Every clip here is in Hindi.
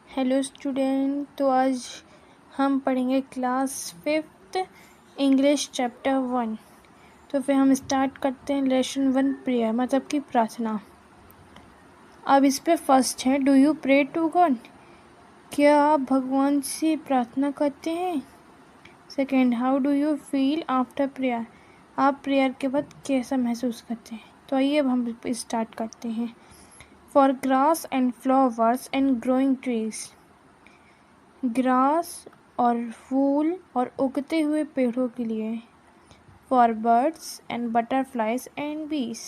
Hello student. तो आज हम पढ़ेंगे क्लास 5th इंग्लिश चैप्टर 1। तो फिर हम स्टार्ट करते हैं लेसन 1 प्रेयर मतलब कि प्रार्थना। अब इस पे फर्स्ट है, do you pray to God? क्या आप भगवान से प्रार्थना करते हैं? Second, how do you feel after prayer? आप प्रेयर के बाद कैसा महसूस करते हैं? तो आइए अब हम स्टार्ट करते हैं। For grass and flowers and growing trees, grass और फूल और उगते हुए पेड़ों के लिए। For birds and butterflies and bees,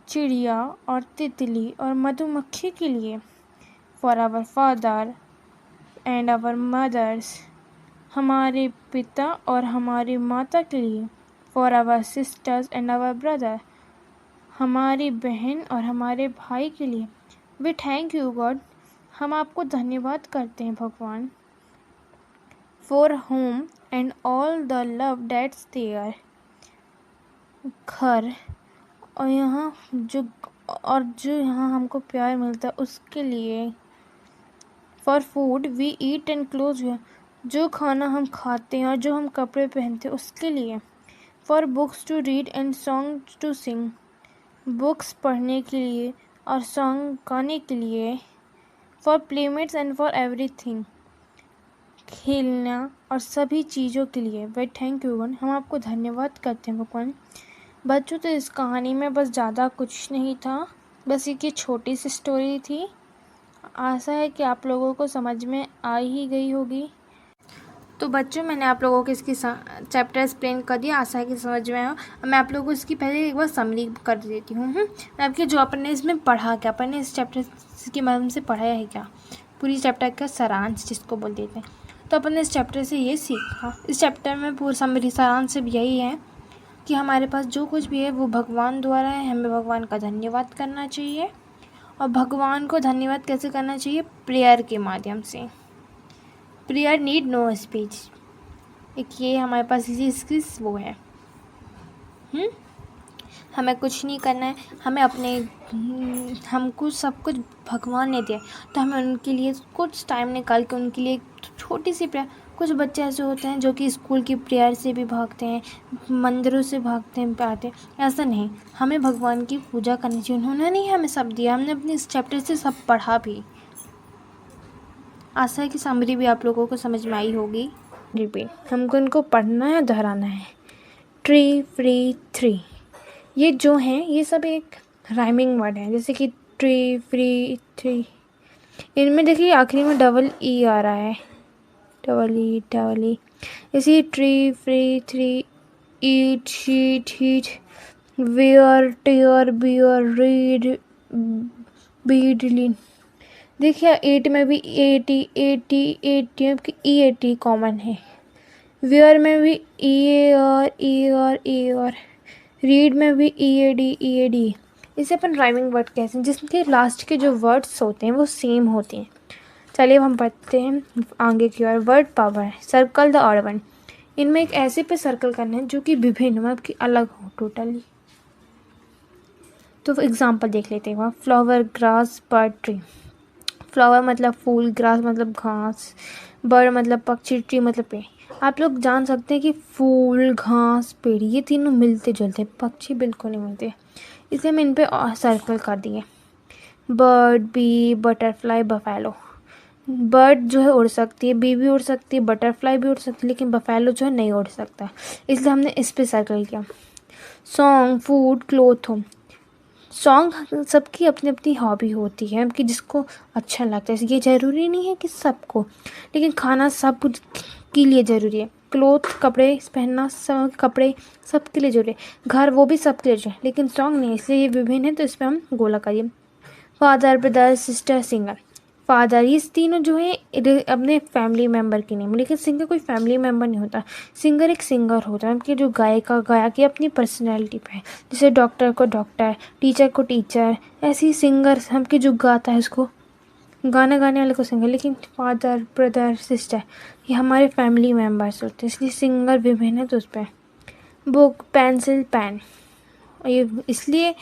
चिड़िया और तितली और मधुमक्खी के लिए। For our father and our mothers, हमारे पिता और हमारी माता के लिए। For our sisters and our brother, हमारी बहन और हमारे भाई के लिए। वी थैंक यू गॉड, हम आपको धन्यवाद करते हैं भगवान। For home and all the love that's there, घर और जो यहाँ हमको प्यार मिलता है उसके लिए। For food we eat and clothes, जो खाना हम खाते हैं और जो हम कपड़े पहनते हैं उसके लिए। For books to read and song to sing, books पढ़ने के लिए और सॉन्ग गाने के लिए। For playmates and for everything, खेलना और सभी चीज़ों के लिए। वे थैंक यू गॉड, हम आपको धन्यवाद करते हैं भगवान। बच्चों, तो इस कहानी में बस ज़्यादा कुछ नहीं था, बस एक ये छोटी सी स्टोरी थी। आशा है कि आप लोगों को समझ में आ ही गई होगी। तो बच्चों, मैंने आप लोगों को इसकी चैप्टर एक्सप्लेन कर दिया, आशा है कि समझ में आया। मैं आप लोगों को इसकी पहले एक बार समरी कर देती हूँ। मैं आपके जो अपन ने इसमें पढ़ा क्या, अपन ने इस चैप्टर की मदद से पढ़ाया है क्या, पूरी चैप्टर का सारांश जिसको बोल देते हैं। तो अपन ने इस चैप्टर से ये सीखा, इस चैप्टर में पूरा समरी सारांश सिर्फ यही है कि हमारे पास जो कुछ भी है वो भगवान द्वारा है, हमें भगवान का धन्यवाद करना चाहिए। और भगवान को धन्यवाद कैसे करना चाहिए? प्रेयर के माध्यम से। प्रेयर नीड नो स्पीच, एक ये हमारे पास इसकी वो है। हमें कुछ नहीं करना है, हमें हमको सब कुछ भगवान ने दिया, तो हमें उनके लिए कुछ टाइम निकाल के उनके लिए छोटी सी प्रेयर। कुछ बच्चे ऐसे होते हैं जो कि स्कूल की प्रेयर से भी भागते हैं, मंदिरों से भागते हैं आते हैं। ऐसा नहीं, हमें भगवान की पूजा करनी चाहिए। उन्होंने नहीं हमें सब दिया, हमने अपने इस चैप्टर से सब पढ़ा भी। आशा है कि समरी भी आप लोगों को समझ में आई होगी। रिपीट, हमको इनको पढ़ना है, दोहराना है। ट्री फ्री थ्री, ये जो हैं ये सब एक राइमिंग वर्ड है, जैसे कि ट्री फ्री थ्री। इनमें देखिए आखिरी में डबल ई आ रहा है, डबल ई। इसी tree free three, eat sheet heat, wear tear bear read bead lean. देखिए एट में भी एटी कॉमन है। वेयर में भी ई और रीड में भी ई ए डी। इसे अपन राइमिंग वर्ड कहते हैं, जिसके लास्ट के जो वर्ड्स होते हैं वो सेम होते हैं। चलिए अब हम पढ़ते हैं आगे की ओर। Word power, circle the odd one, इनमें एक ऐसे पे सर्कल करना है जो कि विभिन्न मतलब कि अलग हो टोटली। तो एग्जाम्पल देख लेते हैं वहाँ। Flower, grass, bird, tree. Flower मतलब फूल, ग्रास मतलब घास, बर्ड मतलब पक्षी, ट्री मतलब पेड़। आप लोग जान सकते हैं कि फूल, घास, पेड़ ये तीनों मिलते जुलते, पक्षी बिल्कुल नहीं मिलते, इसलिए मैं इन पे सर्कल कर दिए। Bird, bee, butterfly, buffalo. Bird जो है उड़ सकती है, बी भी उड़ सकती है, बटरफ्लाई भी उड़ सकती है, लेकिन बफेलो जो है नहीं उड़ सकता, इसलिए हमने इस पे सर्कल किया। Song, food, cloth, home. Song सबकी अपनी अपनी हॉबी होती है कि जिसको अच्छा लगता है, ये ज़रूरी नहीं है कि सबको, लेकिन खाना सब के लिए ज़रूरी है। क्लोथ, कपड़े पहनना, सब कपड़े सबके लिए ज़रूरी है। घर वो भी सबके लिए ज़रूरी है, लेकिन सॉन्ग नहीं, इसलिए ये विभिन्न है, तो इस पर हम गोला करिए। Father, brother, sister, singer. Father, ये तीनों जो है अपने फैमिली मेम्बर की नेम, लेकिन सिंगर कोई फैमिली मेम्बर नहीं होता। सिंगर एक सिंगर होता है कि जो गायक की अपनी पर्सनैलिटी पे है, जैसे डॉक्टर को डॉक्टर, टीचर को टीचर, ऐसे ही सिंगर हमके जो गाता है उसको गाना गाने वाले को सिंगर। लेकिन फादर, ब्रदर, सिस्टर ये हमारे फैमिली मेम्बर्स होते हैं, इसलिए सिंगर विभिन्न है तो उस पर। बुक, पेंसिल, पेन, ये इसलिए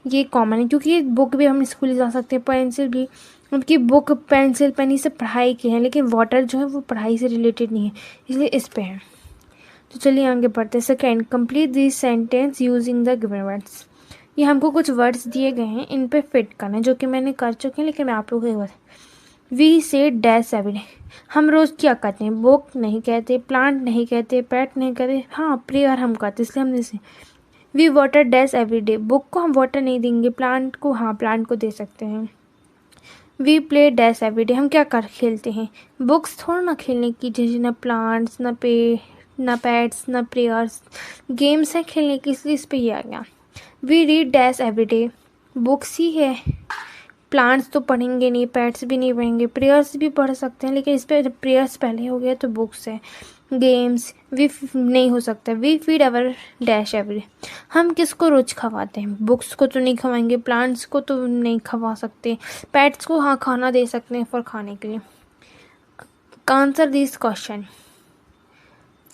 ये कॉमन है क्योंकि बुक भी हम स्कूल जा सकते हैं, पेंसिल भी, उनकी बुक पेंसिल पेन ही से पढ़ाई की है, लेकिन वाटर जो है वो पढ़ाई से रिलेटेड नहीं है, इसलिए इस पे है। तो चलिए आगे बढ़ते हैं। Second, complete this sentence using the given words. ये हमको कुछ वर्ड्स दिए गए हैं, इन पे फिट करना है, जो कि मैंने कर चुकी हूँ, लेकिन मैं आप लोगों को एक बार, वी से डैश एवरी डे, हम रोज़ क्या कहते हैं? बुक नहीं कहते, प्लांट नहीं कहते, पेट नहीं कहते, हाँ प्रेयर हम कहते, इसलिए हमने से we water dash every day, book को हम वाटर नहीं देंगे, प्लांट को हाँ प्लांट को दे सकते हैं। We play dash every day, हम क्या कर खेलते हैं? बुक्स थोड़ा ना खेलने की चीज़, ना प्लांट्स, ना ना पेट्स, ना प्रेयर्स, गेम्स हैं खेलने की, इसलिए इस पे ही आ गया। We read dash every day, books ही है, प्लांट्स तो पढ़ेंगे नहीं, पेट्स भी नहीं पढ़ेंगे, प्रेयर्स भी पढ़ सकते हैं, लेकिन इस पर प्रेयर्स पहले हो गया तो बुक्स है। गेम्स वी नहीं हो सकता। We feed our dash every, हम किसको रोज खवाते हैं? बुक्स को तो नहीं खवाएंगे, प्लांट्स को तो नहीं खवा सकते, पेट्स को हाँ खाना दे सकते हैं फॉर खाने के लिए। Answer this question,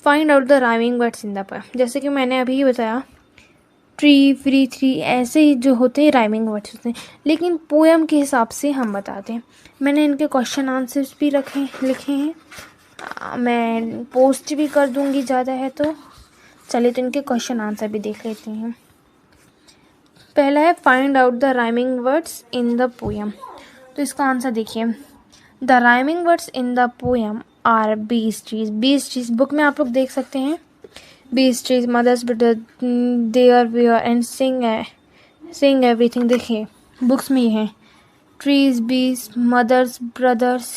find out the rhyming words in the poem. जैसे कि मैंने अभी बताया, ट्री, फ्री, थ्री, ऐसे ही जो होते हैं राइमिंग वर्ड्स होते हैं, लेकिन पोएम के हिसाब से हम बताते हैं। मैंने इनके क्वेश्चन आंसर्स भी लिखे हैं, मैं पोस्ट भी कर दूंगी ज़्यादा है तो। चलिए तो इनके क्वेश्चन आंसर भी देख लेते हैं। पहला है find out the rhyming words in the poem. तो इसका आंसर देखिए, the rhyming words in the poem are bees trees. Bees trees book में आप लोग देख सकते हैं, bees trees, mothers brother, there where and sing everything. देखिए बुक्स में ये है, trees, bees, mothers, brothers,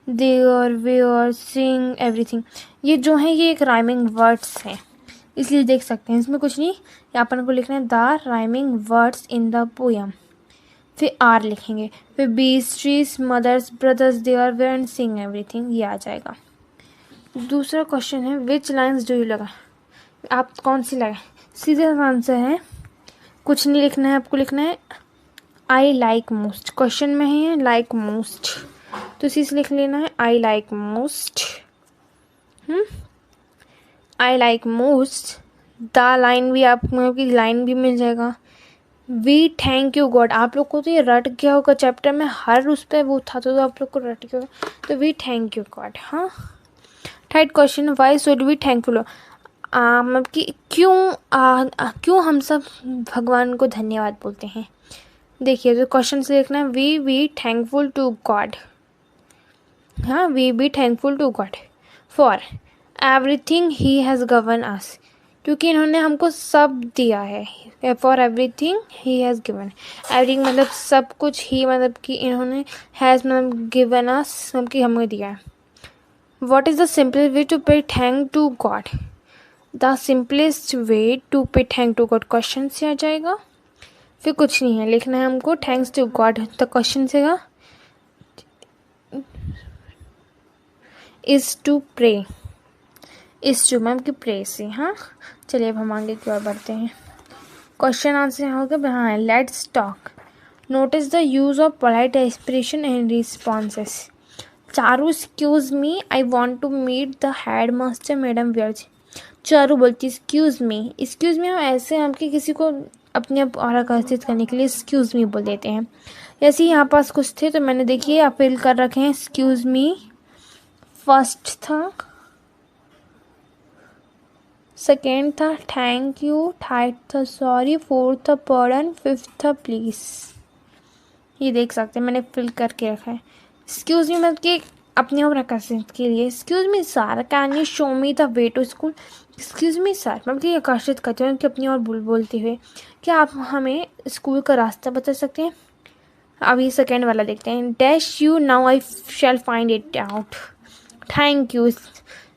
there where, sing everything. ये जो है ये एक राइमिंग वर्ड्स हैं, इसलिए देख सकते हैं, इसमें कुछ नहीं। यहाँ पर को लिखना है the rhyming words in the poem, फिर आर लिखेंगे, फिर bees trees, mothers, brothers, there where and sing everything, ये आ जाएगा। दूसरा क्वेश्चन है विच लाइन्स डू यू लगा, आप कौन सी लगाए? सीधा आंसर है, कुछ नहीं लिखना है, आपको लिखना है आई लाइक मोस्ट। क्वेश्चन में है लाइक मोस्ट, तो इसी से लिख लेना है I like most. I like most the line भी आपको की लाइन भी मिल जाएगा। वी थैंक यू गॉड, आप लोग को तो ये रट गया होगा, चैप्टर में हर उस पर वो था तो आप लोग को रट गया होगा, तो वी थैंक यू गॉड। हाँ, third question, why should we thankful, मतलब कि क्यों हम सब भगवान को धन्यवाद बोलते हैं? देखिए तो क्वेश्चन से लिखना है वी थैंकफुल टू गॉड। हाँ, we be thankful to God for everything he has given us, क्योंकि इन्होंने हमको सब दिया है। For everything he has given, everything मतलब सब कुछ, ही मतलब कि इन्होंने, हैज़ मतलब गिवन अस मतलब कि हमें दिया है। What is the simplest way to pay thank to God? The simplest way to pay thank to God, question से आ जाएगा, फिर कुछ नहीं है, लिखना है हमको थैंक्स टू गॉड, तो क्वेश्चन से का is to pray, is to ma'am की प्रे से। हाँ चलिए अब हम आगे की ओर बढ़ते हैं। क्वेश्चन आंसर हो गया। हाँ, let's talk, notice the use of polite expression and responses. Charu excuse me, I want to meet the head master madam व्यर्ज। चारू बोलती एक्सक्यूज मी, एक्सक्यूज मी हम ऐसे आपके किसी को अपने आप और आकर्षित करने के लिए एक्सक्यूज मी बोल देते हैं। ऐसे ही यहाँ पास कुछ थे तो मैंने देखिए आप फिल कर रखे हैं। एक्सक्यूज मी फर्स्ट था, सेकेंड था थैंक यू, थर्ड था सॉरी, फोर्थ था पार्डन, फिफ्थ था प्लीज़। ये देख सकते हैं मैंने फिल करके रखा है। एक्सक्यूज मी मतलब कि अपने आप आकर्षित के लिए। Excuse me sir, can you show me the way to school. Excuse me sir मतलब कि आकर्षित करते हैं कि अपनी और बोलते हुए, क्या आप हमें स्कूल का रास्ता बता सकते हैं। अब ये सेकेंड वाला देखते हैं। Dash you now I shell find it out. Thank you,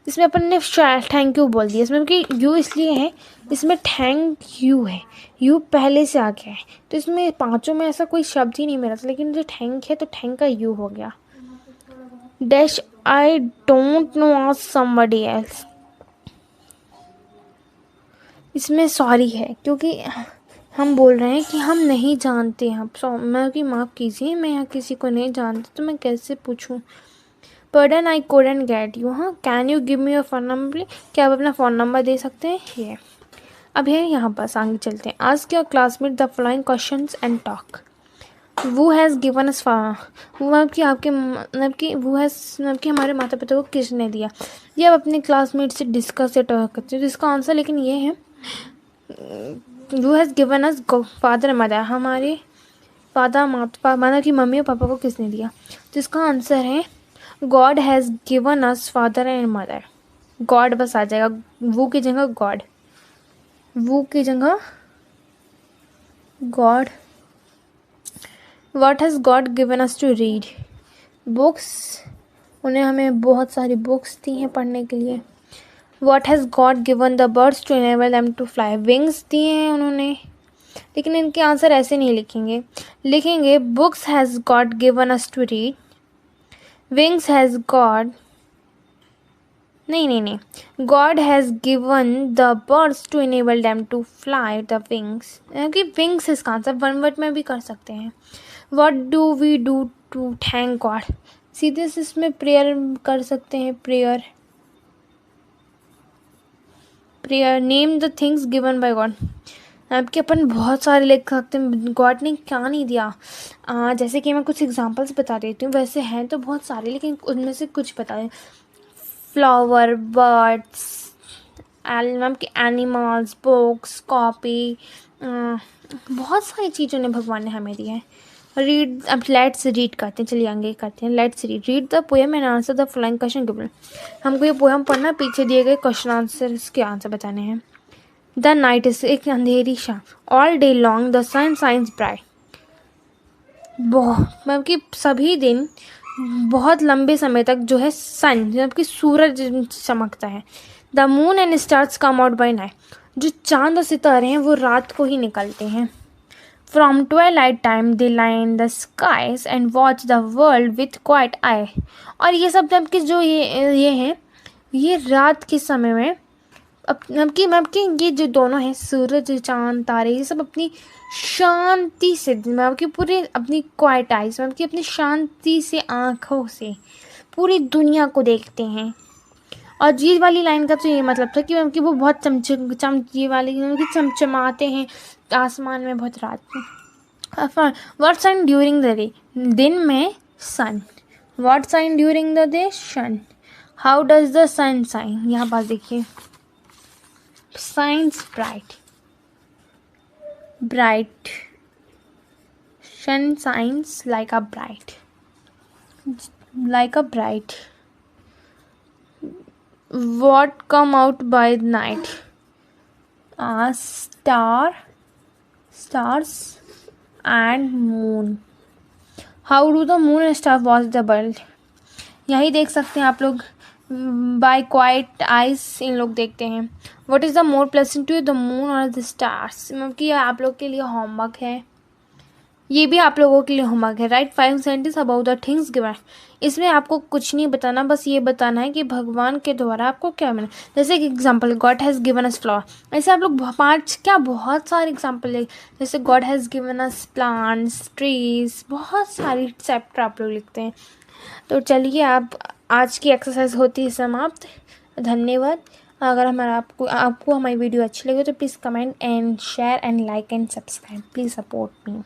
इसमें अपन ने थैंक यू बोल दिया, इसमें कि यू इसलिए है, इसमें थैंक यू है, यू पहले से आ गया है, तो इसमें पांचों में ऐसा कोई शब्द ही नहीं मिला था, लेकिन जो थैंक है तो थैंक का यू हो गया। Dash I don't know ask somebody else, इसमें सॉरी है क्योंकि हम बोल रहे हैं कि हम नहीं जानते हैं, मैं कि माफ़ कीजिए मैं यहाँ किसी को नहीं जानती तो मैं कैसे पूछूँ। Pardon I couldn't get you. हाँ, can you give me your phone number, क्या आप अपना फ़ोन नंबर दे सकते हैं। ये अब है यहाँ पर आगे चलते हैं। Ask your classmate the following questions and talk. वो हैज़ गिवन अस वो आपके मतलब कि हमारे माता पिता को किसने दिया। ये आप अपने क्लासमेट से डिस्कस या टॉक करते हो। तो इसका आंसर लेकिन ये है वो has given us father and mother. हमारे मतलब कि मम्मी और पापा को किसने दिया। तो इसका आंसर है God has given us father and mother. God बस आ जाएगा, वो की जगह गॉड, वो की जगह God. What has God given us to read? Books, उन्हें हमें बहुत सारी बुक्स दी हैं पढ़ने के लिए। What has God given the birds to enable them to fly? Wings दिए हैं उन्होंने। लेकिन इनके आंसर ऐसे नहीं लिखेंगे books has God given us to read, wings has God, नहीं, God has given the birds to enable them to fly the wings, क्योंकि विंग्स इसका आंसर वन वर्ड में भी कर सकते हैं। What do we do to thank God? सीधे से इसमें प्रेयर कर सकते हैं, prayer. Name the things given by God. आपके अपन बहुत सारे लिख सकते हैं, गॉड ने क्या नहीं दिया। जैसे कि मैं कुछ एग्जांपल्स बता देती हूँ, वैसे हैं तो बहुत सारे लेकिन उनमें से कुछ बता दें। फ्लावर, बर्ड्स, के एनिमल्स, बुक्स, कॉपी, बहुत सारी चीज़ों ने भगवान ने हमें दी है। रीड, अब लेट्स रीड करते हैं, चलिए आगे करते हैं। Let's read the poem and answer the following question given. हमको ये पोएम पढ़ना, पीछे दिए गए क्वेश्चन आंसर इसके आंसर बताने हैं। द नाइट इज, एक अंधेरी शाम, all day long the sun shines bright. मतलब कि सभी दिन बहुत लंबे समय तक जो है सन, मतलब कि सूरज चमकता है। The moon and stars come out by night, जो चांद और सितारे हैं वो रात को ही निकलते हैं। From twilight time they line the skies and watch the world with quiet eye. और ये सब जब कि जो ये हैं, ये रात के समय में मतलब कि ये जो दोनों हैं, सूरज, चांद, तारे, ये सब अपनी शांति से, मतलब कि पूरे अपनी क्वाइट आइज, मतलब कि अपनी शांति से आँखों से पूरी दुनिया को देखते हैं। और ये वाली लाइन का तो ये मतलब था कि वो बहुत ये वाली चमचमाते हैं आसमान में बहुत रात में। What shine during the day, दिन में sun. What shine during the day, sun. How does the sun shine, यहाँ पास देखिए, shines bright, sun shines like a bright. What come out by night? Stars and moon. How do the moon and stars watch the world? यही देख सकते हैं आप लोग, बाय क्वाइट आइज इन लोग देखते हैं। What is the more pleasant to the moon और द स्टार्स, मतलब कि आप लोग के लिए होमवर्क है, ये भी आप लोगों के लिए होमवर्क है। Right 5 sentence about the things given. इसमें आपको कुछ नहीं बताना, बस ये बताना है कि भगवान के द्वारा आपको क्या मिला। जैसे कि example, God has given us flower. ऐसे आप लोग बहुत सारे एग्जांपल है। जैसे God has given us plants, trees, बहुत सारी चैप्टर आप लोग लिखते हैं। तो चलिए, आप आज की एक्सरसाइज होती है समाप्त। धन्यवाद। अगर आपको हमारी वीडियो अच्छी लगे तो please comment and share and like and subscribe. Please support me.